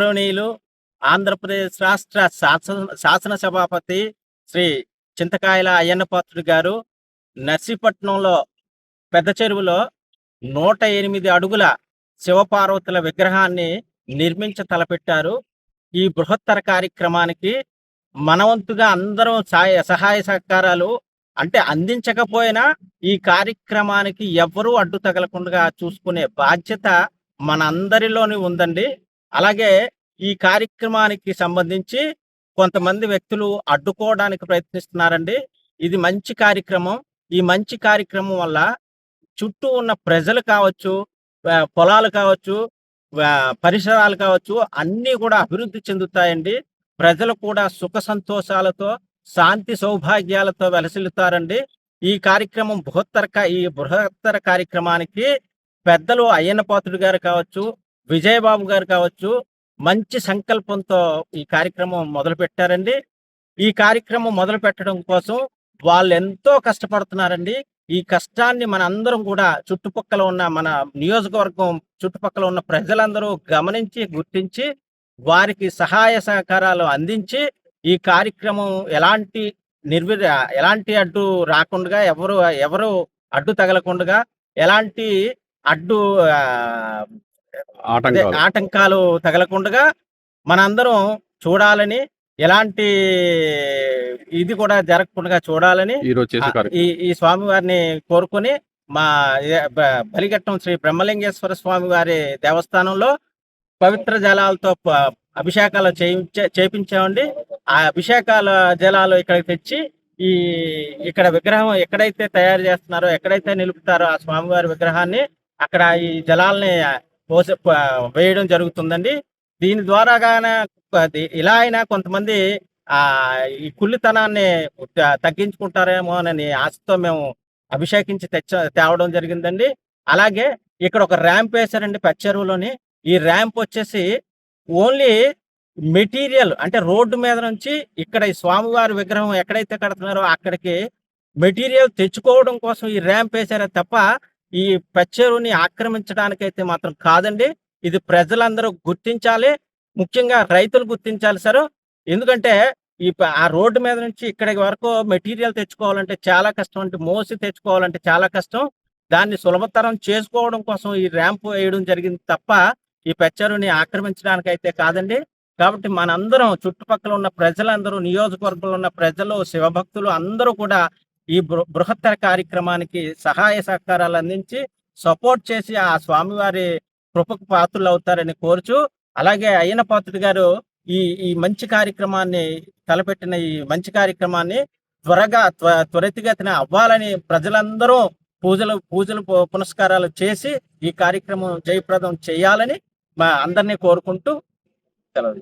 గౌరవనీయులు ఆంధ్రప్రదేశ్ రాష్ట్ర శాసన సభాపతి శ్రీ చింతకాయల అయ్యన్న పాత్రుడు గారు నర్సీపట్నంలో పెద్ద చెరువులో 108 అడుగుల శివపార్వతుల విగ్రహాన్ని నిర్మించ తలపెట్టారు. ఈ బృహత్తర కార్యక్రమానికి మనవంతుగా అందరం సహాయ సహకారాలు అంటే అందించకపోయినా ఈ కార్యక్రమానికి ఎవ్వరూ అడ్డు తగలకుండా చూసుకునే బాధ్యత మనందరిలోని ఉందండి. అలాగే ఈ కార్యక్రమానికి సంబంధించి కొంతమంది వ్యక్తులు అడ్డుకోవడానికి ప్రయత్నిస్తున్నారండి. ఇది మంచి కార్యక్రమం. ఈ మంచి కార్యక్రమం వల్ల చుట్టూ ఉన్న ప్రజలు కావచ్చు, పొలాలు కావచ్చు, పరిసరాలు కావచ్చు, అన్నీ కూడా అభివృద్ధి చెందుతాయండి. ప్రజలు కూడా సుఖ సంతోషాలతో, శాంతి సౌభాగ్యాలతో వెలసిల్లుతారండి. ఈ కార్యక్రమం ఈ బృహత్తర కార్యక్రమానికి పెద్దలు అయ్యన్న పాత్రుడు గారు కావచ్చు, విజయబాబు గారు కావచ్చు, మంచి సంకల్పంతో ఈ కార్యక్రమం మొదలుపెట్టారండి. ఈ కార్యక్రమం మొదలు పెట్టడం కోసం వాళ్ళు ఎంతో కష్టపడుతున్నారండి. ఈ కష్టాన్ని మనందరం కూడా చుట్టుపక్కల ఉన్న మన నియోజకవర్గం చుట్టుపక్కల ఉన్న ప్రజలందరూ గమనించి, గుర్తించి వారికి సహాయ సహకారాలు అందించి ఈ కార్యక్రమం ఎలాంటి అడ్డు రాకుండా, ఎవరు అడ్డు తగలకుండా, ఎలాంటి అడ్డు ఆటంకాలు తగలకుండా మనందరం చూడాలని, ఎలాంటి ఇది కూడా జరగకుండా చూడాలని ఈ స్వామివారిని కోరుకొని మా బలిఘట్టం శ్రీ బ్రహ్మలింగేశ్వర స్వామి వారి దేవస్థానంలో పవిత్ర జలాలతో అభిషేకాలు చేయించామండి. ఆ అభిషేకాల జలాలు ఇక్కడికి తెచ్చి ఇక్కడ విగ్రహం ఎక్కడైతే తయారు చేస్తున్నారో, ఎక్కడైతే నిలుపుతారో ఆ స్వామివారి విగ్రహాన్ని అక్కడ ఈ జలాల్ని వేయడం జరుగుతుందండి. దీని ద్వారాగానే ఇలా అయినా కొంతమంది ఈ కుళ్ళితనాన్ని తగ్గించుకుంటారేమో అని ఆశతో మేము అభిషేకించి తేవడం జరిగిందండి. అలాగే ఇక్కడ ఒక ర్యాంప్ వేశారండి చెరువులోని. ఈ ర్యాంప్ వచ్చేసి ఓన్లీ మెటీరియల్ అంటే రోడ్డు మీద నుంచి ఇక్కడ ఈ స్వామివారి విగ్రహం ఎక్కడైతే కడుతున్నారో అక్కడికి మెటీరియల్ తెచ్చుకోవడం కోసం ఈ ర్యాంప్ వేశారే తప్ప ఈ చెరువుని ఆక్రమించడానికైతే మాత్రం కాదండి. ఇది ప్రజలందరూ గుర్తించాలి, ముఖ్యంగా రైతులు గుర్తించాలి సార్. ఎందుకంటే ఆ రోడ్డు మీద నుంచి ఇక్కడి వరకు మెటీరియల్ తెచ్చుకోవాలంటే చాలా కష్టం, అంటే మోసి తెచ్చుకోవాలంటే చాలా కష్టం. దాన్ని సులభతరం చేసుకోవడం కోసం ఈ ర్యాంప్ వేయడం జరిగింది తప్ప ఈ చెరువుని ఆక్రమించడానికైతే కాదండి. కాబట్టి మనందరం చుట్టుపక్కల ఉన్న ప్రజలందరూ, నియోజకవర్గంలో ఉన్న ప్రజలు, శివభక్తులు అందరూ కూడా ఈ బృహత్తర కార్యక్రమానికి సహాయ సహకారాలు అందించి సపోర్ట్ చేసి ఆ స్వామివారి కృపకు పాత్రలు అవుతారని కోరుచు, అలాగే అయ్యన్న పాత్రుడు గారు ఈ మంచి కార్యక్రమాన్ని తలపెట్టిన ఈ మంచి కార్యక్రమాన్ని త్వరితగతిన అవ్వాలని ప్రజలందరూ పూజలు పునస్కారాలు చేసి ఈ కార్యక్రమం జయప్రదం చేయాలని మా అందరినీ కోరుకుంటూ సెలవు.